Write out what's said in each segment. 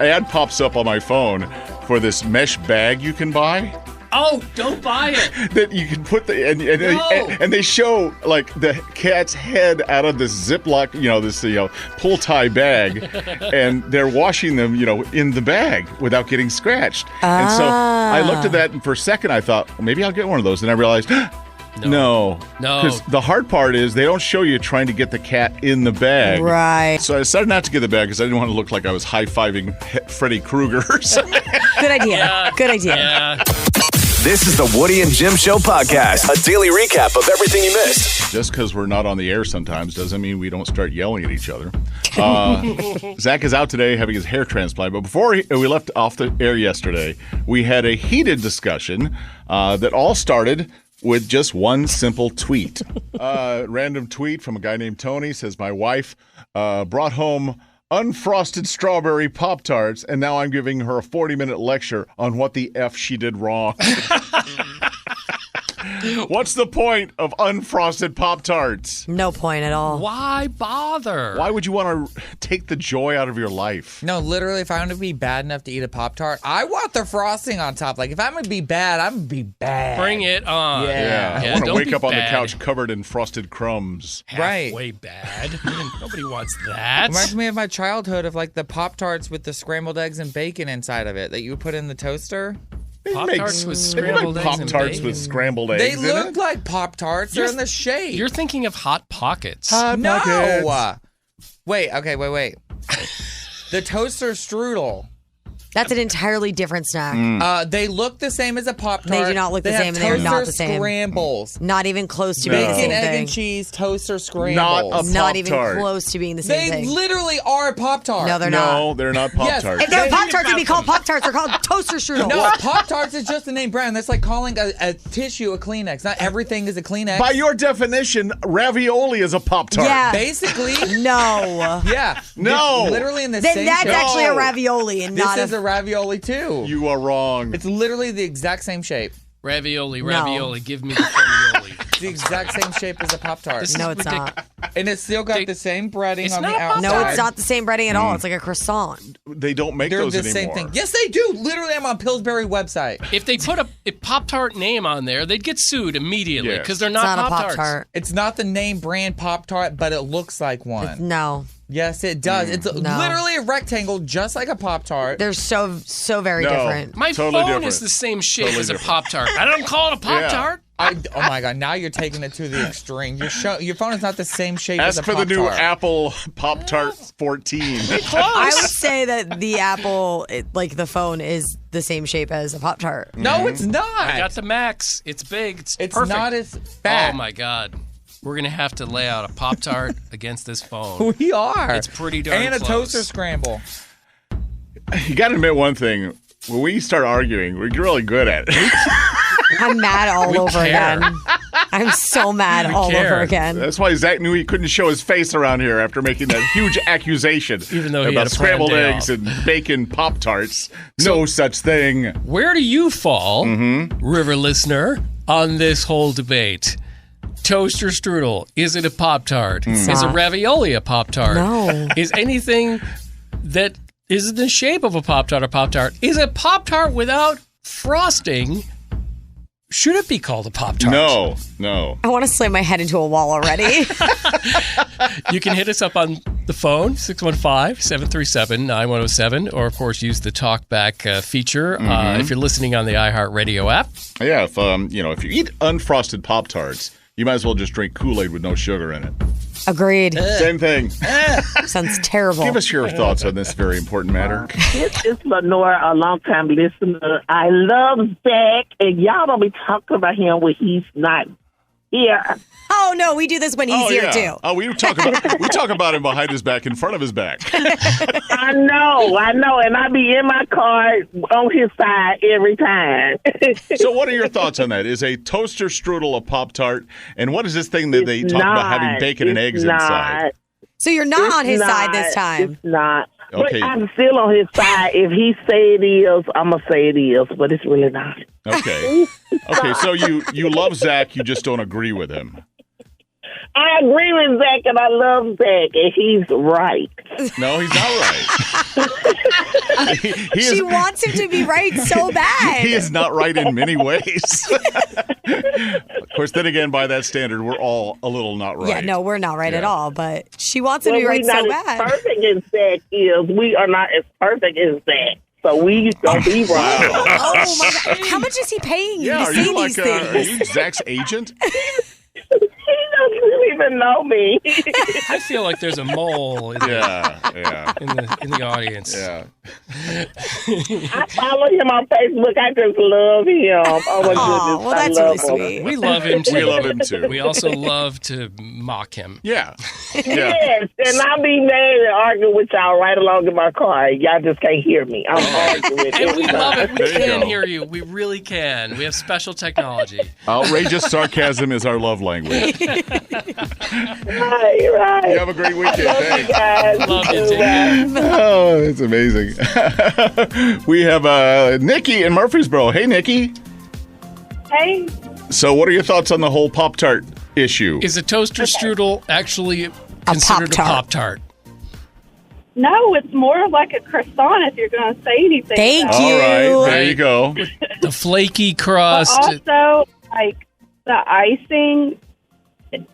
Ad pops up on my phone for this mesh bag you can buy. Oh, don't buy it. That you can put and they show like the cat's head out of this Ziploc, this pull tie bag, and they're washing them, in the bag without getting scratched. And so I looked at that, and for a second I thought, well, maybe I'll get one of those, and I realized. No. Because the hard part is they don't show you trying to get the cat in the bag. Right. So I decided not to get the bag because I didn't want to look like I was high-fiving Freddy Krueger or something. Good idea. Yeah. Good idea. Yeah. This is the Woody and Jim Show podcast, a daily recap of everything you missed. Just because we're not on the air sometimes doesn't mean we don't start yelling at each other. Zach is out today having his hair transplant, but before we left off the air yesterday, we had a heated discussion that all started with just one simple tweet. Random tweet from a guy named Tony says, my wife brought home unfrosted strawberry Pop-Tarts, and now I'm giving her a 40-minute lecture on what the F she did wrong. What's the point of unfrosted Pop-Tarts? No point at all. Why bother? Why would you want to take the joy out of your life? No, literally, if I want to be bad enough to eat a Pop-Tart, I want the frosting on top. Like, if I'm going to be bad, I'm going to be bad. Bring it on. Yeah. I want to don't wake be up on the bad. couch covered in frosted crumbs. Right. Halfway bad. Nobody wants that. Reminds me of my childhood of, like, the Pop-Tarts with the scrambled eggs and bacon inside of it that you would put in the toaster. Pop-Tarts with scrambled eggs and Pop-Tarts bacon. with scrambled eggs They in look it? like Pop-Tarts. They're in the shape. You're thinking of Hot Pockets. No. Pockets. Wait. The toaster strudel. That's an entirely different snack. They look the same as a Pop-Tart. They do not look the same, and they are not the same. Toaster scrambles. Not even close to No. being the Bacon, same egg, thing. and cheese toaster Not scrambles. a Not even Pop-Tart. close to being the same They thing. literally are a Pop-Tart. No, they're not. No, they're not Pop-Tarts. If they're They- Pop-Tarts, they'd be called Pop-Tarts. They're called toaster strudel. No, Pop-Tarts is just the name brand. That's like calling a tissue a Kleenex. Not everything is a Kleenex. By your definition, ravioli is a Pop-Tart. Yeah. Basically, No. yeah. No. It's literally in the Then same that's shape. actually a No. ravioli and This not is a ravioli too. You are wrong. It's literally the exact same shape. Ravioli, No. give me the ravioli. It's the exact same shape as a Pop-Tart. This is No, it's not. And it's still got the same breading It's on the not a outside. No, it's not the same breading at all. It's like a croissant. They don't make They're those the anymore. same thing. Yes, they do. Literally, I'm on Pillsbury website. If they put a Pop-Tart name on there, they'd get sued immediately Yeah. because they're It's not, not a Pop-Tarts. Pop-Tart. It's not the name brand Pop-Tart, but it looks like one. No. Yes, it does. It's No. literally a rectangle, just like a Pop-Tart. They're so very No. different. My Totally phone different. is the same shape Totally as a different. Pop-Tart. I don't call it a Pop-Tart. Oh my God! Now you're taking it to the extreme. Your phone is not the same shape as a Ask for Pop-Tart. the new Apple Pop-Tart 14. I would say that the Apple, the phone, is the same shape as a Pop-Tart. No, it's not. I got the Max. It's big. It's perfect. not as fat. Oh my God. We're going to have to lay out a Pop-Tart against this phone. We are. It's pretty darn And a close. toaster scramble. You got to admit one thing. When we start arguing, we're really good at it. I'm mad all over care. again. I'm so mad all care. over again. That's why Zach knew he couldn't show his face around here after making that huge accusation Even though he about had a planned scrambled day eggs off. and bacon Pop-Tarts. No such thing. Where do you fall, River listener, on this whole debate? Toaster strudel, is it a Pop-Tart? Is a not. ravioli a Pop-Tart? No. Is anything that is in the shape of a Pop-Tart a Pop-Tart? Is a Pop-Tart without frosting, should it be called a Pop-Tart? No. I want to slam my head into a wall already. You can hit us up on the phone, 615-737-9107, or, of course, use the TalkBack feature if you're listening on the iHeartRadio app. Yeah, if you eat unfrosted Pop-Tarts, you might as well just drink Kool-Aid with no sugar in it. Agreed. Same thing. Sounds terrible. Give us your thoughts on this very important matter. This is Lenore, a long-time listener. I love Zach, and y'all don't be talking about him when he's not here. Oh, no, we do this when he's here, too. Oh, we talk about him behind his back, in front of his back. I know, and I be in my car on his side every time. So what are your thoughts on that? Is a toaster strudel a Pop-Tart? And what is this thing that they talk about having bacon and eggs inside? So you're not on his side this time. It's not. Okay. But I'm still on his side. If he say it is, I'm going to say it is, but it's really not. Okay. Okay, so you love Zach, you just don't agree with him. I agree with Zach, and I love Zach, and he's right. No, he's not right. She wants him to be right so bad. He is not right in many ways. Of course, then again, by that standard, we're all a little not right. Yeah, no, we're not right at all, but she wants him to be right we're so not bad. as perfect as Zach is. We are not as perfect as Zach. So we gonna be wrong. Oh my God. How much is he paying you to are say you these like are things? you Zach's agent? He doesn't even know me. I feel like there's a mole in, Yeah. in the audience. Yeah. I follow him on Facebook. I just love him. Oh my goodness. Well, that's I really love him. sweet. We love him too. We love him too. We also love to mock him. Yeah. Yes, and I'll be mad and argue with y'all right along in my car. Y'all just can't hear me. I'm arguing. And we love it. We There you can go. hear you. We really can. We have special technology. Outrageous sarcasm is our love language. Right. You have a great weekend. Thanks. Guys. Love you. Take care. Oh, it's amazing. We have Nikki in Murfreesboro. Hey, Nikki. Hey, So what are your thoughts on the whole Pop-Tart issue? Is a toaster strudel actually considered a Pop-Tart. Pop-Tart? no, it's more of like a croissant if you're going to say anything. Thank about you. All right, there Right. you go. The flaky But crust. also, like the icing,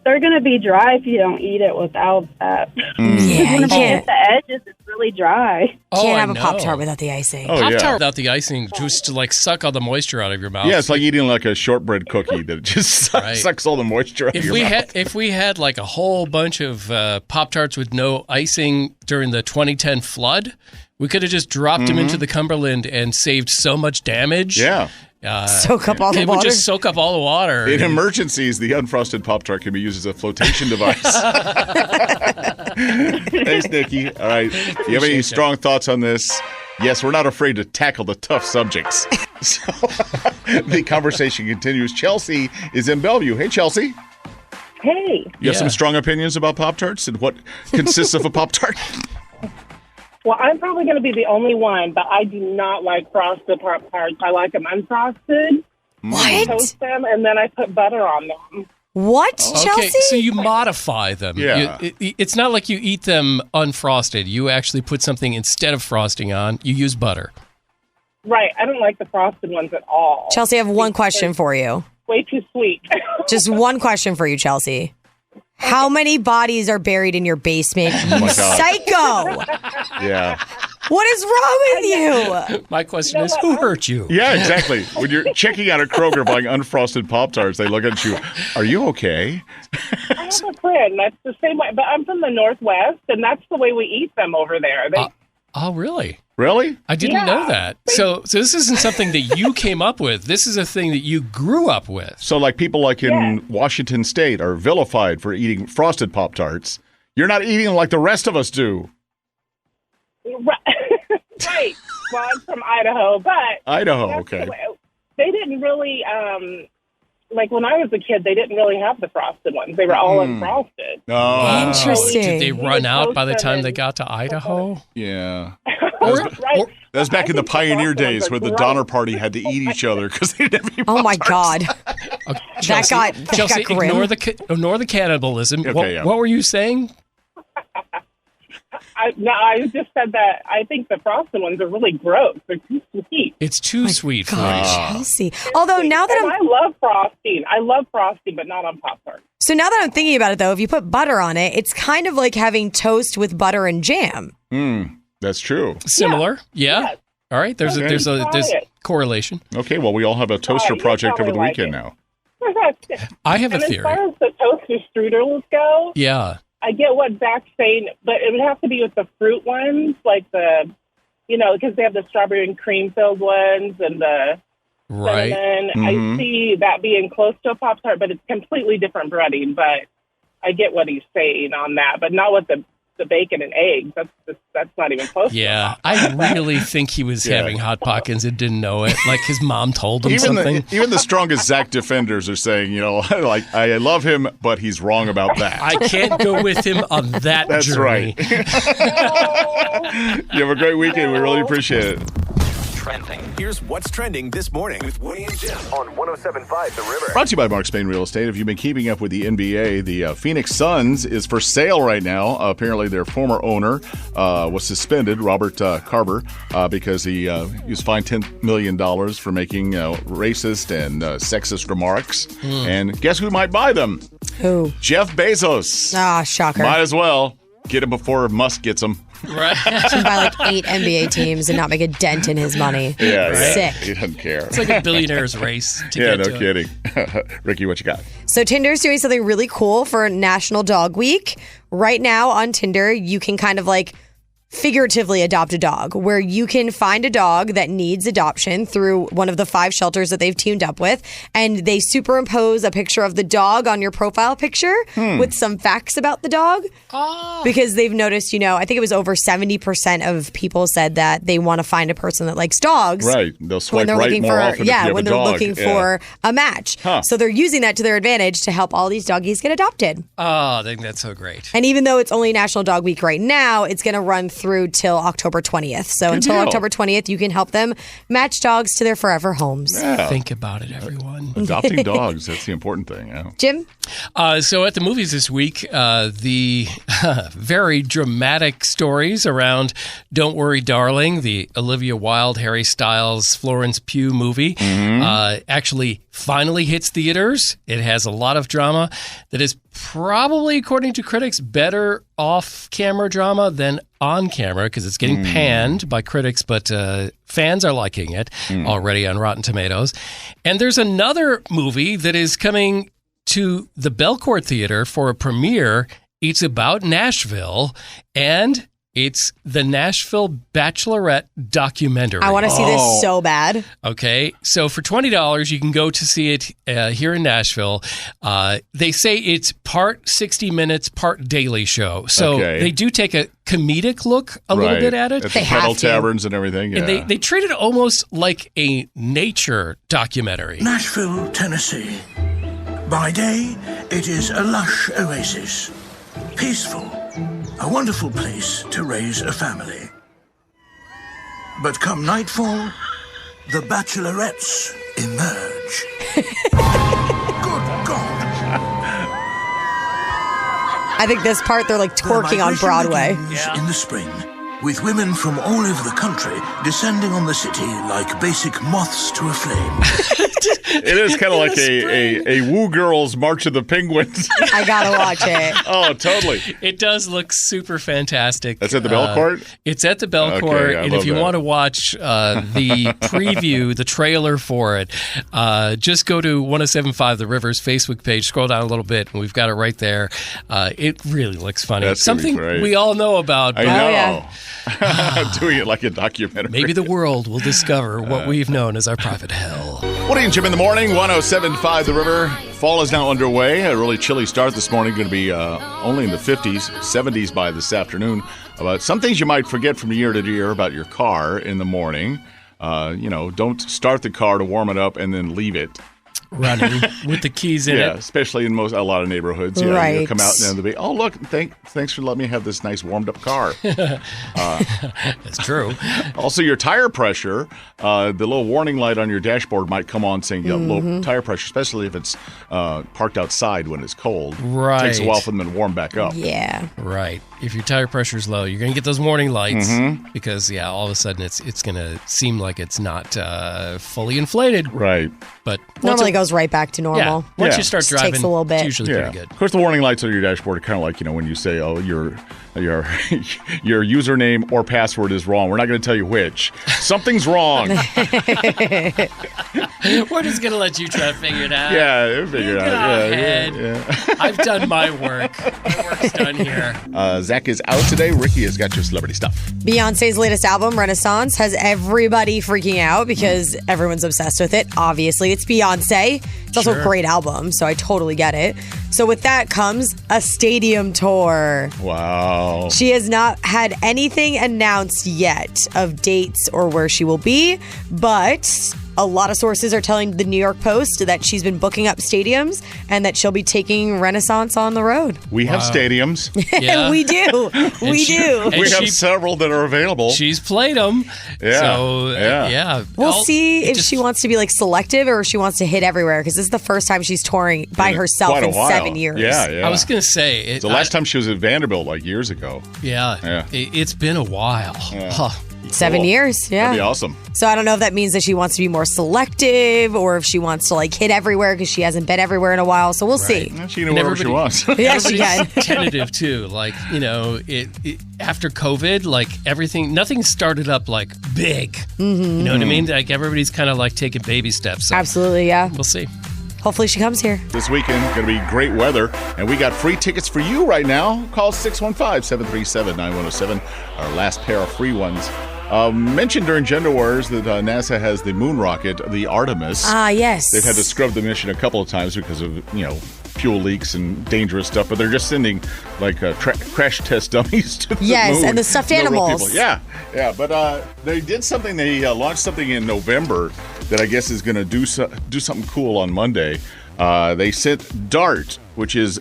they're going to be dry if you don't eat it without that. Yeah, When you it hits can't, the edges, it's really dry. Oh, can't I have a know. Pop-Tart without the icing. Oh, Pop-Tart yeah. without the icing, just to like suck all the moisture out of your mouth. Yeah, it's like eating like a shortbread cookie that just Right. sucks all the moisture out of If your we mouth. had like a whole bunch of Pop-Tarts with no icing during the 2010 flood, we could have just dropped them into the Cumberland and saved so much damage. Yeah. Soak up all the It would water. just soak up all the water. In emergencies, the unfrosted Pop-Tart can be used as a flotation device. Thanks, Nikki. All right. Do you have any strong thoughts on this? Yes, we're not afraid to tackle the tough subjects. So the conversation continues. Chelsea is in Bellevue. Hey, Chelsea. Hey. You have some strong opinions about Pop-Tarts and what consists of a Pop-Tart? Well, I'm probably going to be the only one, but I do not like frosted Pop-Tarts. I like them unfrosted. What? Toast them, and then I put butter on them. What, Okay, Chelsea? so you modify them. Yeah. It's not like you eat them unfrosted. You actually put something instead of frosting on. You use butter. Right. I don't like the frosted ones at all. Chelsea, I have one question for you. Way too sweet. Just one question for you, Chelsea. How many bodies are buried in your basement, you my God. psycho? Yeah. What is wrong with you? My question is, who hurt you? Yeah, exactly. When you're checking out at Kroger buying unfrosted Pop-Tarts, they look at you. Are you okay? I have a friend that's the same way, but I'm from the Northwest, and that's the way we eat them over there. Oh, really? Really? I didn't Yeah. know that. So this isn't something that you came up with. This is a thing that you grew up with. So, like people like in Washington State are vilified for eating frosted Pop-Tarts. You're not eating them like the rest of us do. Right. Well, I'm from Idaho, but Idaho, that's okay. the way- they didn't really, like when I was a kid, they didn't really have the frosted ones. They were all unfrosted. Oh, Interesting. Did they run out by the toast time them they and- got to Idaho? yeah. Right. That was back in the think the pioneer frosted ones days are where the gross. Donner Party had to eat each other because they didn't have any Oh my Pop-Tarts. God. Chelsea, got Chelsea, grim. ignore the cannibalism. Okay, What were you saying? I just said that I think the frosted ones are really gross. They're too sweet. It's too sweet for God, you. Chelsea. Although now that And I'm I love frosting. I love frosting, but not on Pop-Tarts. so now that I'm thinking about it though, if you put butter on it, it's kind of like having toast with butter and jam. That's true. Similar, yeah. Yes. All right, there's Okay. there's Try it. correlation. Okay, well, we all have a toaster you'll project over the probably like weekend it. now. I have a And as theory. far as the toaster strudels go, Yeah. I get what Zach's saying, but it would have to be with the fruit ones, like because they have the strawberry and cream filled ones and the Right. cinnamon. Mhm. I see that being close to a Pop-Tart, but it's completely different breading. But I get what he's saying on that, but not with the bacon and eggs. That's not even close. Yeah, I really think he was having Hot Pockets and didn't know it. Like his mom told him something. Even the strongest Zach defenders are saying, like, I love him, but he's wrong about that. I can't go with him on that That's journey. right. You have a great weekend. We really appreciate it. trending. Here's what's trending this morning with Woody and Jim on 107.5 The River. Brought to you by Mark Spain Real Estate. If you've been keeping up with the NBA, the Phoenix Suns is for sale right now. Apparently, their former owner was suspended, Robert Carver, because he was fined $10 million for making racist and sexist remarks. And guess who might buy them? Who? Jeff Bezos. Ah, shocker. Might as well get him before Musk gets him. Right. Should buy like 8 NBA teams and not make a dent in his money. Yeah, Sick. He doesn't care. It's like a billionaire's race to Yeah, get no to kidding. Ricky, what you got? So Tinder's doing something really cool for National Dog Week. Right now on Tinder, you can kind of like figuratively adopt a dog, where you can find a dog that needs adoption through one of the 5 shelters that they've teamed up with, and they superimpose a picture of the dog on your profile picture with some facts about the dog. Because they've noticed, I think it was over 70% of people said that they want to find a person that likes dogs. Right. They'll swipe When they're right looking more for, often if you have when a they're dog. looking for a match. So they're using that to their advantage to help all these doggies get adopted. Oh, I think that's so great. And even though it's only National Dog Week right now, it's going to run through till October 20th. So until deal. October 20th, you can help them match dogs to their forever homes. Yeah. Think about it, everyone. Adopting dogs, that's the important thing. Yeah. Jim? So at the movies this week, the very dramatic stories around Don't Worry, Darling, the Olivia Wilde, Harry Styles, Florence Pugh movie, actually finally hits theaters. It has a lot of drama that is probably, according to critics, better off-camera drama than on-camera because it's getting panned by critics, but fans are liking it already on Rotten Tomatoes. And there's another movie that is coming to the Belcourt Theater for a premiere. It's about Nashville, and it's the Nashville Bachelorette documentary. I want to see this so bad. Okay, so for $20, you can go to see it here in Nashville. They say it's part 60 Minutes, part Daily Show. So they do take a comedic look a little bit at it. At the pedal taverns and everything. Yeah. And they treat it almost like a nature documentary. Nashville, Tennessee. By day, it is a lush oasis. Peaceful. A wonderful place to raise a family. But come nightfall, the bachelorettes emerge. Good God. I think this part, they're like twerking on Broadway. In the spring, with women from all over the country descending on the city like basic moths to a flame. It is kind of like a Woo Girls March of the Penguins. I gotta watch it. Oh, totally. It does look super fantastic. That's at the Belcourt? It's at the Belcourt. Okay, I and love if you that. want to watch the preview, the trailer for it, just go to 107.5 The River's Facebook page, scroll down a little bit, and we've got it right there. It really looks funny. That's gonna be something great. we all know about. I but know. yeah. Doing it like a documentary. Maybe the world will discover what we've known as our private hell. Woody and Jim in the morning, 107.5 The River. Fall is now underway. A really chilly start this morning. Going to be only in the 50s, 70s by this afternoon. About some things you might forget from year to year about your car in the morning. Don't start the car to warm it up and then leave it. Running with the keys in Yeah, it. especially in a lot of neighborhoods. Yeah, Right. you come out and they'll be, oh, look, thanks for letting me have this nice warmed up car. That's true. Also, your tire pressure, the little warning light on your dashboard might come on saying you have low tire pressure, especially if it's parked outside when it's cold. Right. It takes a while for them to warm back up. Yeah. Right. If your tire pressure is low, you're going to get those warning lights because, all of a sudden it's going to seem like it's not fully inflated. Right. But Normally goes right back to normal. Once Yeah. you start Just driving, takes a little bit. it's usually Yeah. pretty good. Of course, the warning lights on your dashboard are kind of like, when you say, oh, your username or password is wrong. We're not going to tell you which. Something's wrong. We're just going to let you try to figure it out. Yeah, we'll figure it Go out. ahead. Yeah. I've done my work. My work's done here. Zach is out today. Ricky has got your celebrity stuff. Beyonce's latest album, Renaissance, has everybody freaking out because everyone's obsessed with it. Obviously, it's Beyonce. It's also a great album, so I totally get it. So with that comes a stadium tour. Wow. She has not had anything announced yet of dates or where she will be, but a lot of sources are telling the New York Post that she's been booking up stadiums and that she'll be taking Renaissance on the road. We have stadiums. Yeah. We do. We do. And We have several that are available. She's played them. Yeah. So, Yeah. We'll see if she wants to be like selective or if she wants to hit everywhere because this is the first time she's touring by herself Quite a in while. 7 years. Yeah. I was going to say. The last time she was at Vanderbilt, like years ago. Yeah. It's been a while. Huh. 7 years. Yeah. That'd be awesome. So I don't know if that means that she wants to be more selective or if she wants to like hit everywhere because she hasn't been everywhere in a while. So we'll see. She can do whatever she wants. Yeah, she can. Tentative too. Like, it after COVID, like nothing started up like big. Mm-hmm. You know what I mean? Like everybody's kind of like taking baby steps. So Absolutely, yeah. we'll see. Hopefully she comes here. This weekend, going to be great weather, and we got free tickets for you right now. Call 615-737-9107, our last pair of free ones. Mentioned during Gender Wars that NASA has the moon rocket, the Artemis. Ah, yes. They've had to scrub the mission a couple of times because of, fuel leaks and dangerous stuff, but they're just sending like crash test dummies to the moon. And the stuffed No real animals. people. Yeah, but they did something. They launched something in November that I guess is going to do something cool on Monday. They sent DART, which is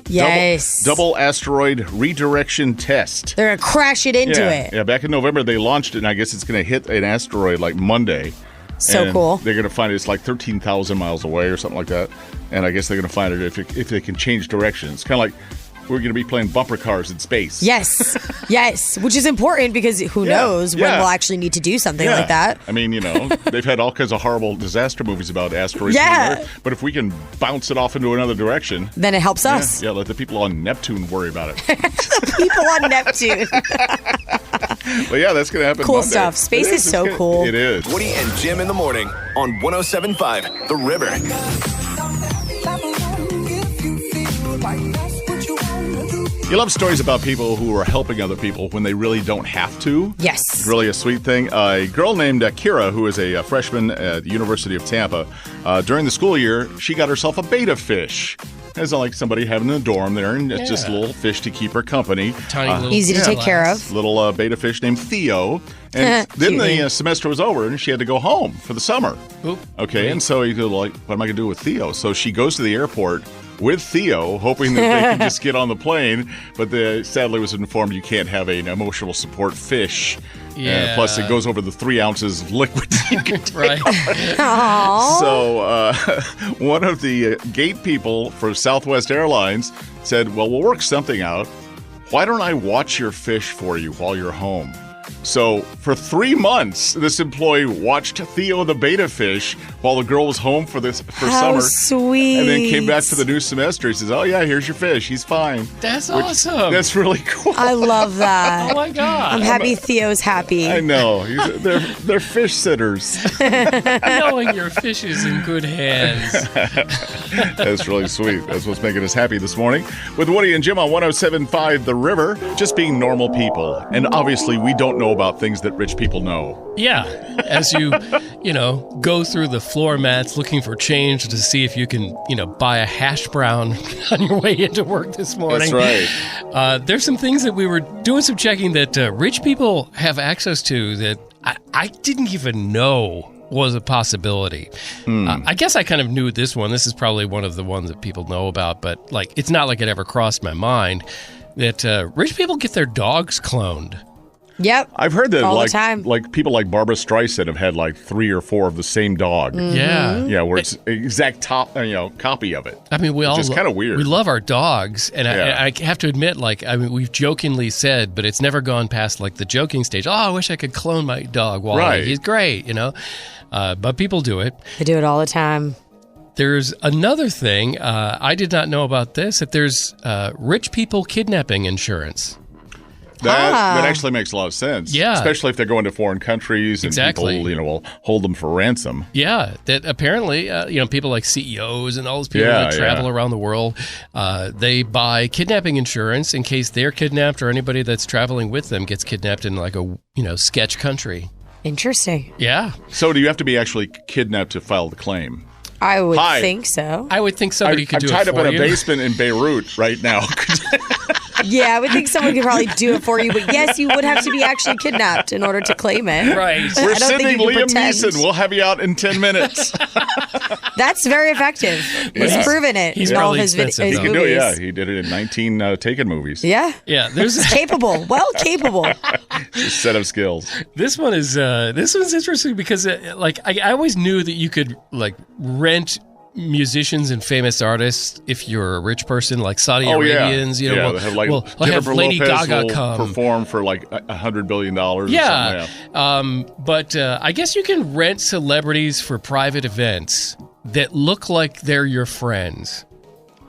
double asteroid redirection test. They're going to crash it into it. Yeah, back in November they launched it, and I guess it's going to hit an asteroid like Monday. So and cool. They're going to find it's like 13,000 miles away or something like that. And I guess they're going to find it if they can change direction. It's kind of like we're going to be playing bumper cars in space. Yes. Yes. Which is important because who knows when we'll actually need to do something like that. I mean, they've had all kinds of horrible disaster movies about asteroids. Yeah. But if we can bounce it off into another direction, then it helps us. Yeah, let the people on Neptune worry about it. The people on Neptune. But yeah, that's going to happen Cool Monday. stuff. Space is so cool. It is. Woody and Jim in the morning on 107.5 The River. You love stories about people who are helping other people when they really don't have to. Yes. It's really a sweet thing. A girl named Kira, who is a freshman at the University of Tampa, during the school year, she got herself a betta fish. It's like somebody having a dorm there, and it's just a little fish to keep her company. Tiny little Easy to take care of. Little betta fish named Theo. And then the semester was over, and she had to go home for the summer. Oop. Okay, and so you go like, what am I going to do with Theo? So she goes to the airport with Theo, hoping that they can just get on the plane. But sadly was informed you can't have an emotional support fish. Yeah. Plus, it goes over the 3 ounces of liquid you can take. Right. So one of the gate people for Southwest Airlines said, well, we'll work something out. Why don't I watch your fish for you while you're home? So for 3 months, this employee watched Theo the betta fish while the girl was home for How summer. sweet. And then came back for the new semester. He says, oh, yeah, here's your fish. He's fine. That's awesome. That's really cool. I love that. Oh, my God. I'm happy Theo's happy. I know. They're fish sitters. Knowing your fish is in good hands. That's really sweet. That's what's making us happy this morning. With Woody and Jim on 107.5 The River, just being normal people. And obviously, we don't know about things that rich people know. Yeah. As you go through the floor mats looking for change to see if you can, buy a hash brown on your way into work this morning. That's right. There's some things that we were doing some checking that rich people have access to that I didn't even know was a possibility. I guess I kind of knew this one. This is probably one of the ones that people know about, but it's not like it ever crossed my mind that rich people get their dogs cloned. Yep. I've heard that all the time. Like people like Barbara Streisand have had like 3 or 4 of the same dog. Mm-hmm. Yeah. Yeah, where it's exact copy of it. I mean, we all Which is kind of weird. We love our dogs, and Yeah. I have to admit, we've jokingly said, but it's never gone past the joking stage. Oh, I wish I could clone my dog, Wally. Right. He's great, But people do it. They do it all the time. There's another thing I did not know about this. That there's rich people kidnapping insurance. That actually makes a lot of sense. Yeah. Especially if they're going to foreign countries and Exactly. people, will hold them for ransom. Yeah, that apparently, people like CEOs and all those people that travel around the world, they buy kidnapping insurance in case they're kidnapped or anybody that's traveling with them gets kidnapped in a sketch country. Interesting. Yeah. So do you have to be actually kidnapped to file the claim? I would Hi. think so. I would think somebody could I'm do it tied up for in a you. basement in Beirut right now. Yeah, I would think someone could probably do it for you, but yes, you would have to be actually kidnapped in order to claim it. Right. We're I don't think sending you can Liam pretend. Neeson. We'll have you out in 10 minutes. That's very effective. He's proven it He's in all probably his expensive, his though. He can movies. do it, yeah. He did it in 19 Taken movies. Yeah. Yeah, there's Capable. Well capable. Just set of skills. this one is this one's interesting because I always knew that you could like rent musicians and famous artists if you're a rich person, like Saudi Arabians. You know, yeah, they have like we'll have Jennifer Lady Lopez Gaga will come. perform for like $100 billion. Or Yeah, something. but I guess you can rent celebrities for private events that look like they're your friends.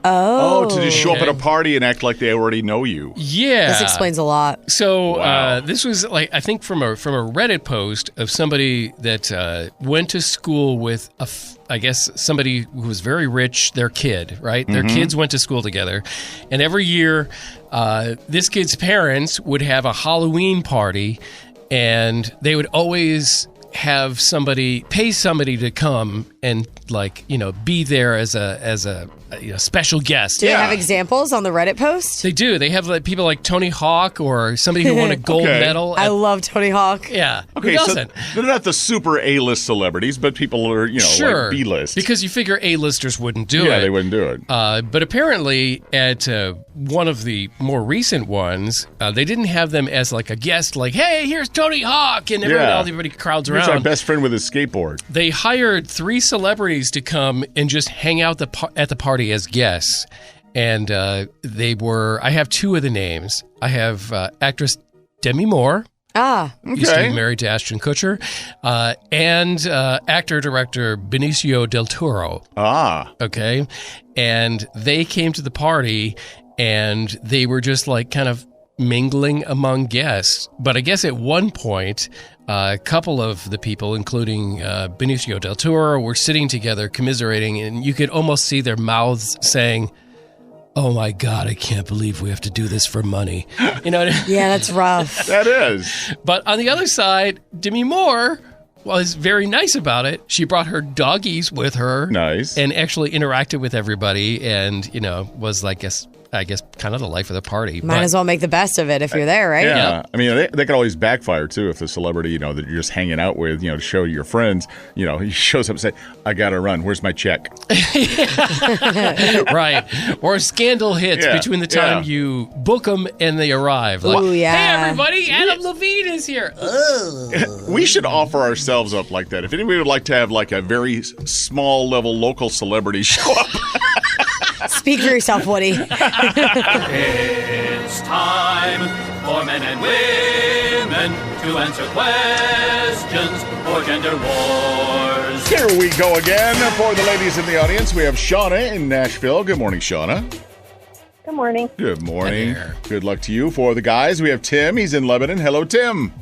Oh, to just show up at a party and act like they already know you. Yeah, This explains a lot. So Wow. this was like I think from a Reddit post of somebody that went to school with I guess somebody who was very rich, their kid, right? Their kids went to school together, and every year this kid's parents would have a Halloween party, and they would always have pay somebody to come and be there as a special guest. Do they have examples on the Reddit post? They do. They have like people like Tony Hawk or somebody who won a gold Okay. medal. I love Tony Hawk. Yeah. Okay, Who so doesn't? they're not the super A-list celebrities, but people are, Sure. like B-list. Because you figure A-listers wouldn't do it. yeah, they wouldn't do it. But apparently, at one of the more recent ones, they didn't have them as like a guest, like, hey, here's Tony Hawk, and everybody crowds Here's our around. best friend with his skateboard. They hired 3 celebrities to come and just hang out at the party as guests. And they were, I have 2 of the names. I have actress Demi Moore, used to be married to Ashton Kutcher, and actor-director Benicio del Toro. Okay. And they came to the party, and they were just like kind of mingling among guests. But I guess at one point, a couple of the people, including Benicio del Toro, were sitting together commiserating, and you could almost see their mouths saying, oh my God, I can't believe we have to do this for money. You know what I mean? Yeah, that's rough. That is. But on the other side, Demi Moore was very nice about it. She brought her doggies with her. Nice. And actually interacted with everybody and, was like, I guess kind of the life of the party. Might as well make the best of it if you're there, right? Yeah. I mean, they could always backfire, too, if the celebrity, that you're just hanging out with, to show your friends, he shows up and say, I got to run. Where's my check? Right. Or a scandal hits between the time you book them and they arrive. Like, Ooh, yeah. hey, everybody, Adam Levine is here. We should offer ourselves up like that. If anybody would like to have like a very small level local celebrity show up. Speak for yourself, Woody. It's time for men and women to answer questions for gender wars. Here we go again. For the ladies in the audience, we have Shauna in Nashville. Good morning, Shauna. Good morning. Good morning. Good luck to you. For the guys, we have Tim. He's in Lebanon. Hello, Tim.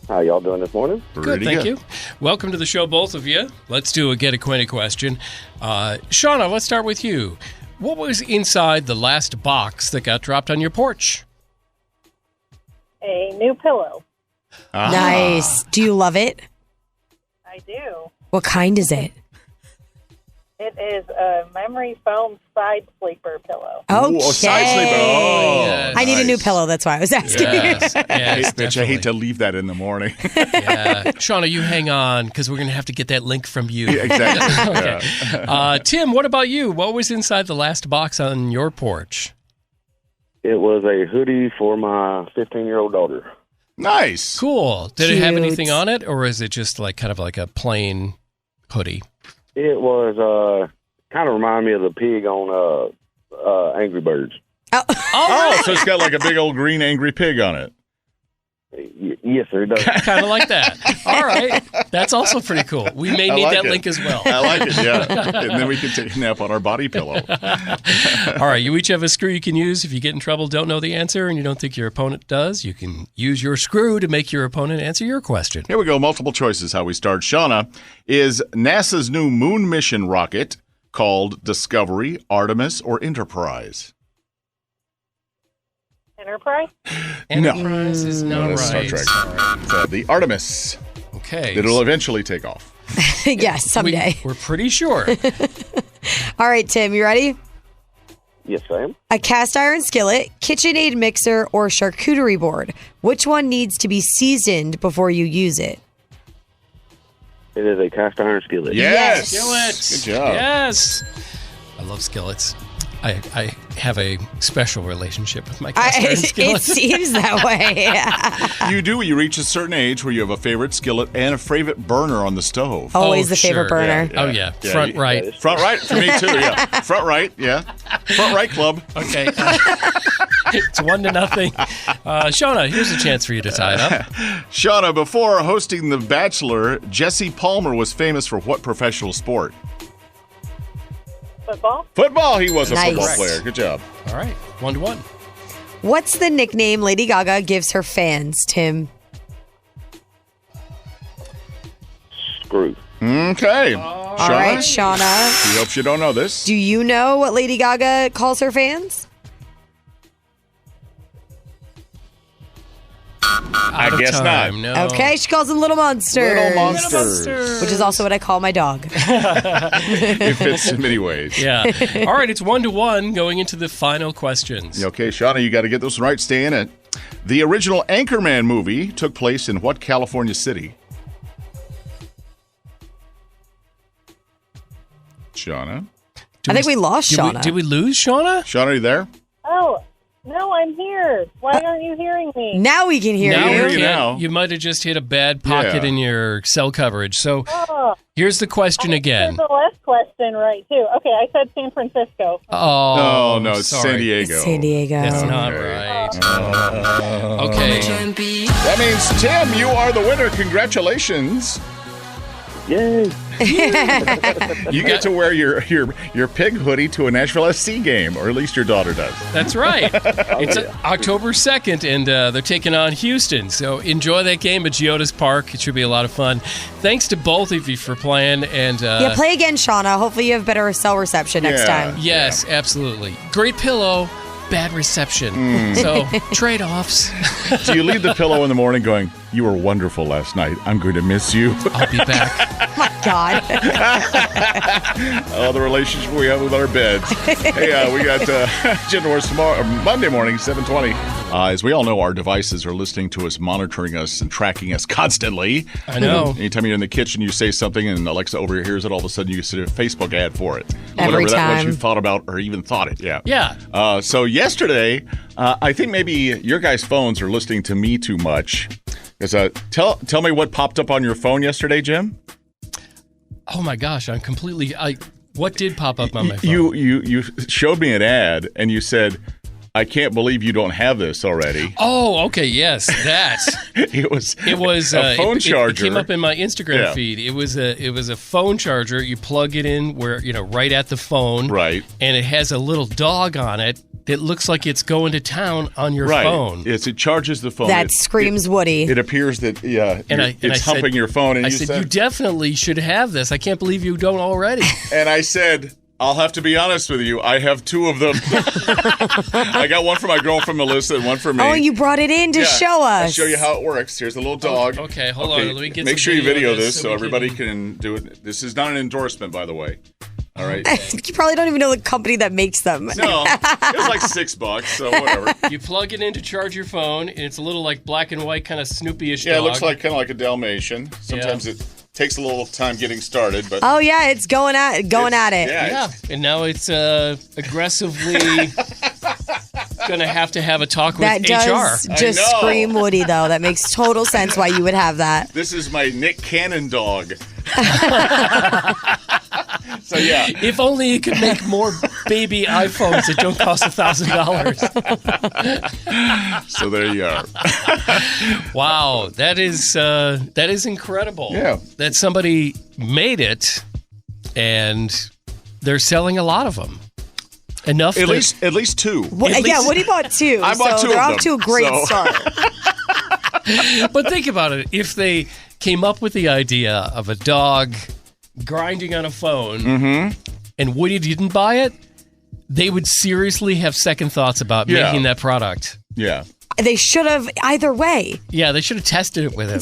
How y'all doing this morning? Good, thank you. Welcome to the show, both of you. Let's do a get acquainted question. Shauna, let's start with you. What was inside the last box that got dropped on your porch? A new pillow. Nice. Do you love it? I do. What kind is it? It is a memory foam side sleeper pillow. Okay. Ooh, a side sleeper. Oh, Yes. I need a new pillow. That's why I was asking. Yes, I definitely. hate to leave that in the morning. Yeah. Shauna, you hang on because we're going to have to get that link from you. Yeah, exactly. Okay. Tim, what about you? What was inside the last box on your porch? It was a hoodie for my 15-year-old daughter. Nice. Cool. Did it have Cute. anything on it, or is it just like kind of like a plain hoodie? It was kind of reminded me of the pig on Angry Birds. Oh, so it's got like a big old green angry pig on it. Yes, sir, it does. Kind of like that. All right. That's also pretty cool. We may need like that it. link as well. I like it, yeah. And then we can take a nap on our body pillow. All right. You each have a screw you can use if you get in trouble, don't know the answer, and you don't think your opponent does. You can use your screw to make your opponent answer your question. Here we go. Multiple choices how we start. Shauna, is NASA's new moon mission rocket called Discovery, Artemis, or Enterprise? Enterprise? Enterprise is not That's right. Star Trek. So the Artemis. Okay. It'll eventually take off. Yes, someday. We're pretty sure. All right, Tim, you ready? Yes, Sam. A cast iron skillet, KitchenAid mixer, or charcuterie board. Which one needs to be seasoned before you use it? It is a cast iron skillet. Yes. Skillets. Good job. Yes. I love skillets. I have a special relationship with my cast iron It skillets. seems that way. You do. You reach a certain age where you have a favorite skillet and a favorite burner on the stove. Always the favorite sure. burner. Oh, yeah. Front right. Front right for me, too, yeah. Front right, yeah. Front right club. Okay. It's 1-0. Shauna, here's a chance for you to tie it up. Shauna, before hosting The Bachelor, Jesse Palmer was famous for what professional sport? Football? Football. He was a Nice. football player. Good job. All right. 1-1. What's the nickname Lady Gaga gives her fans, Tim? Screw. Okay. All right, Shauna. He hopes you don't know this. Do you know what Lady Gaga calls her fans? I guess not. No. Okay, she calls them little monsters. Little monsters. Which is also what I call my dog. It fits in many ways. Yeah. All right, it's 1-1 going into the final questions. Okay, Shauna, you got to get this one right. Stay in it. The original Anchorman movie took place in what California city? Shauna? I think we lost Shauna. Did we lose Shauna? Shauna, are you there? Oh, no, I'm here. Why aren't you hearing me? Now we can hear Now you. hear we you can't. now. You might have just hit a bad pocket Yeah. in your cell coverage. So here's the question again. There's the last question right, too. Okay, I said San Francisco. Oh, no, it's sorry. San Diego. It's San Diego. That's not right. Okay. That means, Tim, you are the winner. Congratulations. Yay. You get to wear your pig hoodie to a Nashville SC game, or at least your daughter does. That's right. It's October 2nd, and they're taking on Houston. So enjoy that game at Geodis Park. It should be a lot of fun. Thanks to both of you for playing. And Yeah, play again, Shauna. Hopefully you have better cell reception next time. Yes, absolutely. Great pillow, bad reception. So trade-offs. Do you leave the pillow in the morning going, "You were wonderful last night. I'm going to miss you"? I'll be back. My God. Oh, the relationship we have with our beds. Hey, we got Gender Wars tomorrow, Monday morning, 7:20. As we all know, our devices are listening to us, monitoring us, and tracking us constantly. I know. Anytime you're in the kitchen, you say something, and Alexa overhears it. All of a sudden, you see a Facebook ad for it. Every Whatever that was time. you thought about or even thought it. Yeah. Yeah. So yesterday, I think maybe your guys' phones are listening to me too much. Because tell me what popped up on your phone yesterday, Jim. Oh, my gosh. I'm completely... what did pop up on my phone? You showed me an ad, and you said, "I can't believe you don't have this already." Oh, okay. Yes, that. It was a phone charger. It came up in my Instagram Yeah. feed. It was a phone charger. You plug it in where right at the phone, Right. And it has a little dog on it that looks like it's going to town on your Right. phone. Yes, it charges the phone. That screams Woody. It appears that it's I humping said- your phone, and I you said, you definitely should have this. I can't believe you don't already. and I said, "I'll have to be honest with you. I have two of them. I got one for my girlfriend Melissa and one for me." Oh, you brought it in to show us. I'll show you how it works. Here's a little dog. Okay, hold on. Let me get Make some sure you video of this so we everybody can do it. This is not an endorsement, by the way. All right. You probably don't even know the company that makes them. No, it was like $6, so whatever. You plug it in to charge your phone, and it's a little like black and white, kind of Snoopy-ish Yeah, dog. it looks like kind of like a Dalmatian. Sometimes it takes a little time getting started, but Oh yeah, it's going at it. Yeah, and now it's aggressively going to have a talk with That does HR. just I know. scream Woody, though. That makes total sense why you would have that. This is my Nick Cannon dog. So yeah. If only it could make more baby iPhones that don't cost $1,000. So there you are. Wow, that is incredible. Yeah. That somebody made it, and they're selling a lot of them. Enough. At least two. Yeah, Woody bought two. I bought so two they're of off them, to a great so. start. But think about it. If they came up with the idea of a dog grinding on a phone, and Woody didn't buy it, they would seriously have second thoughts about Yeah. making that product. Yeah. They should have either way. Yeah, they should have tested it with him.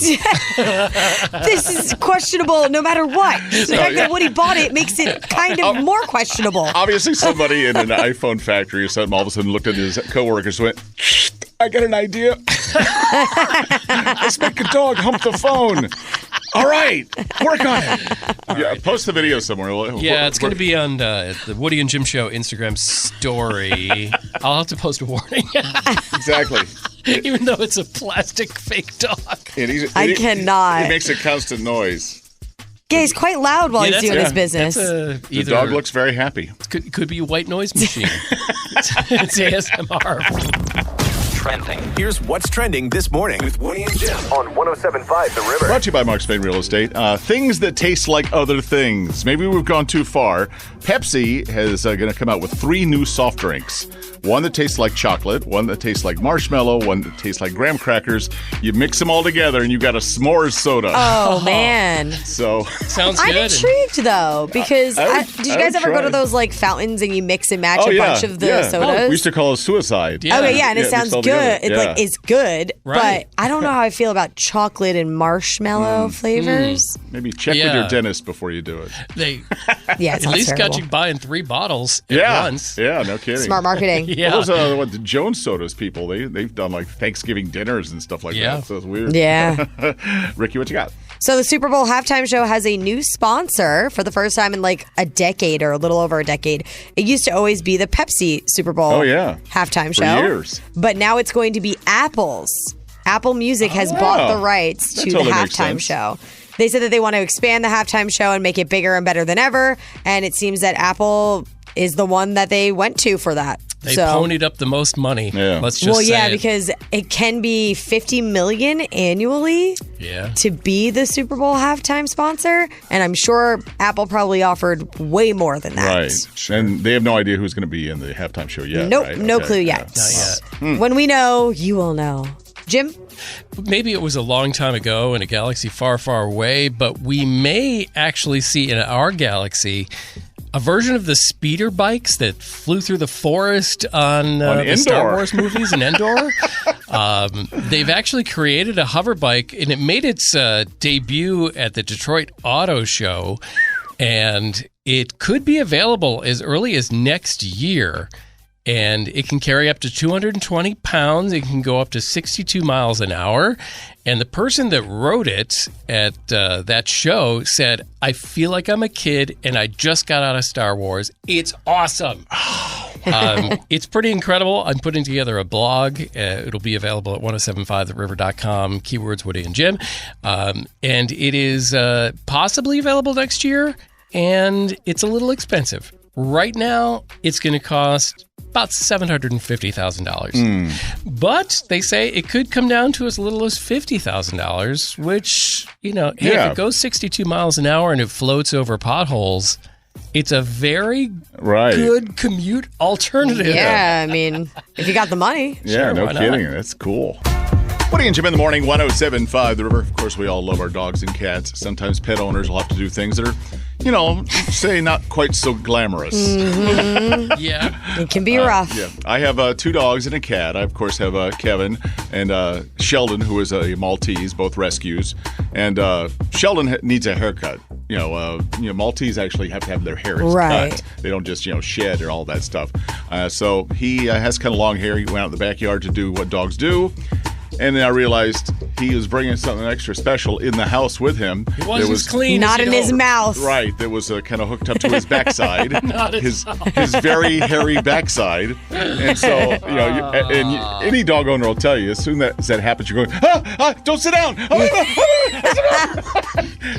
This is questionable no matter what. The fact that Woody bought it makes it kind of more questionable. Obviously, somebody in an iPhone factory or something all of a sudden looked at his coworkers and went, I got an idea. Let's make a dog hump the phone. All right, work on it. Yeah, post the video somewhere. Yeah, it's going to be on the Woody and Jim Show Instagram story. I'll have to post a warning. Exactly. Even though it's a plastic fake dog. I cannot. He makes a constant noise. Yeah, he's quite loud while he's doing his business. The dog looks very happy. Could be a white noise machine. It's ASMR. Trending. Here's what's trending this morning with Woody and Jim on 107.5 The River. Brought to you by Mark Spain Real Estate. Things that taste like other things. Maybe we've gone too far. Pepsi is going to come out with 3 new soft drinks. One that tastes like chocolate, one that tastes like marshmallow, one that tastes like graham crackers. You mix them all together and you got a s'mores soda. Oh, man. So sounds I'm good. intrigued, though, because did you guys ever go to those like fountains and you mix and match a bunch of the sodas? We used to call it suicide. Yeah. Okay, yeah, and it sounds good. It's good, right. But I don't know how I feel about chocolate and marshmallow flavors. Maybe check with your dentist before you do it. They Yeah, at least got you buying 3 bottles at once. Yeah, no kidding. Smart marketing. Yeah. Well, those the Jones Sodas people, they've done like Thanksgiving dinners and stuff like that. So it's weird. Yeah. Ricky, what you got? So the Super Bowl halftime show has a new sponsor for the first time in like a decade or a little over a decade. It used to always be the Pepsi Super Bowl halftime show. For years. But now it's going to be Apple's. Apple Music has bought the rights to the halftime show. They said that they want to expand the halftime show and make it bigger and better than ever. And it seems that Apple is the one that they went to for that. They ponied up the most money. Yeah. Let's just say because it can be $50 million annually to be the Super Bowl halftime sponsor, and I'm sure Apple probably offered way more than that. Right, and they have no idea who's going to be in the halftime show yet. Nope, right? no clue yet. Not yet. When we know, you will know. Jim? Maybe it was a long time ago in a galaxy far, far away, but we may actually see in our galaxy a version of the speeder bikes that flew through the forest on the Star Wars movies in Endor. They've actually created a hover bike, and it made its debut at the Detroit Auto Show, and it could be available as early as next year. And it can carry up to 220 pounds. It can go up to 62 miles an hour. And the person that wrote it at that show said, I feel like I'm a kid and I just got out of Star Wars. It's awesome. It's pretty incredible. I'm putting together a blog. It'll be available at 1075theriver.com, keywords Woody and Jim. And it is possibly available next year. And it's a little expensive. Right now, it's going to cost about $750,000. But they say it could come down to as little as $50,000, which, if it goes 62 miles an hour and it floats over potholes, it's a very good commute alternative. Yeah, I mean, if you got the money. Yeah, no kidding. That's cool. Woody and Jim in the morning, 107.5 The River. Of course, we all love our dogs and cats. Sometimes pet owners will have to do things that are, say not quite so glamorous. Yeah. It can be rough. Yeah. I have 2 dogs and a cat. I, of course, have Kevin and Sheldon, who is a Maltese, both rescues. And Sheldon needs a haircut. Maltese actually have to have their hair cut. They don't just, shed or all that stuff. So he has kind of long hair. He went out in the backyard to do what dogs do. And then I realized he was bringing something extra special in the house with him. It was clean. Not in his mouth. Right. That was kind of hooked up to his backside. his very hairy backside. And so, any dog owner will tell you, as soon as that happens, you're going, don't sit down.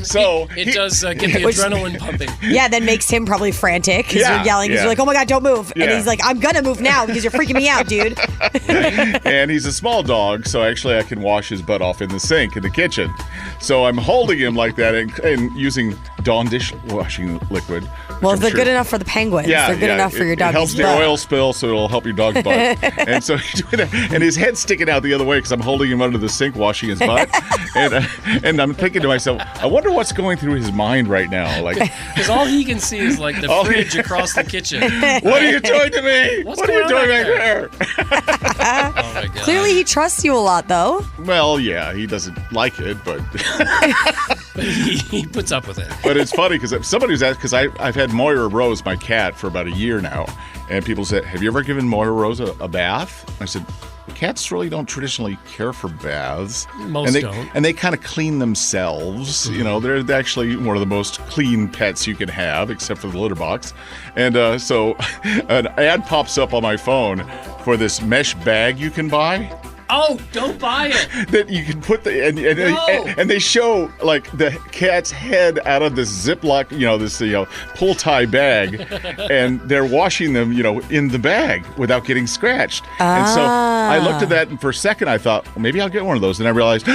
So it does get the adrenaline pumping. Yeah, that makes him probably frantic because you're yelling. Because you're like, oh my God, don't move. And he's like, I'm going to move now because you're freaking me out, dude. And he's a small dog, so actually I can wash his butt off in the sink in the kitchen. So I'm holding him like that and using Dawn dishwashing liquid. Well, if they're good enough for the penguins, they're good enough for your dog's butt. It helps the oil spill, so it'll help your dog's butt. And so he's doing that, and his head's sticking out the other way because I'm holding him under the sink washing his butt. And I'm thinking to myself, I wonder what's going through his mind right now. Because all he can see is like the fridge across the kitchen. What are you doing to me? What are you doing back there? my God. Clearly, he trusts you a lot, though. Well, yeah, he doesn't like it, but He puts up with it. but it's funny because somebody was asked, because I've had Moira Rose, my cat, for about a year now, and people said, "Have you ever given Moira Rose a bath?" I said, cats really don't traditionally care for baths. Most don't. And they kind of clean themselves. You know, they're actually one of the most clean pets you can have, except for the litter box. And so an ad pops up on my phone for this mesh bag you can buy. Oh, don't buy it. That you can put and they show like the cat's head out of this Ziploc, this pull tie bag, and they're washing them, in the bag without getting scratched. And so I looked at that, and for a second I thought, well, maybe I'll get one of those. And I realized,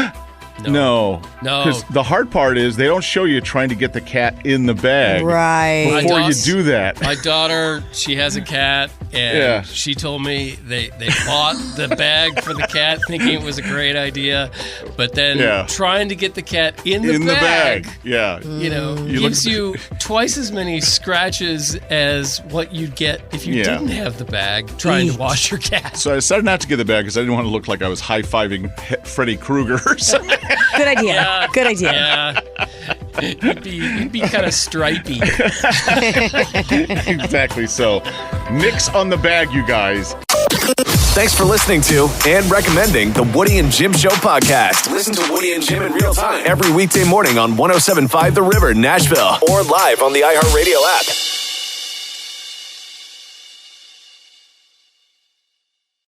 no. Because the hard part is they don't show you trying to get the cat in the bag before you do that. My daughter, she has a cat, and she told me they bought the bag for the cat thinking it was a great idea, but then trying to get the cat in the bag. Gives you twice as many scratches as what you'd get if you didn't have the bag trying to wash your cat. So I decided not to get the bag because I didn't want to look like I was high-fiving Freddy Krueger or something. Good idea. Yeah. Good idea. Yeah. You'd be kind of stripey. Exactly. So, nix on the bag, you guys. Thanks for listening to and recommending the Woody and Jim Show podcast. Listen to Woody and Jim in real time every weekday morning on 107.5 The River, Nashville, or live on the iHeartRadio app.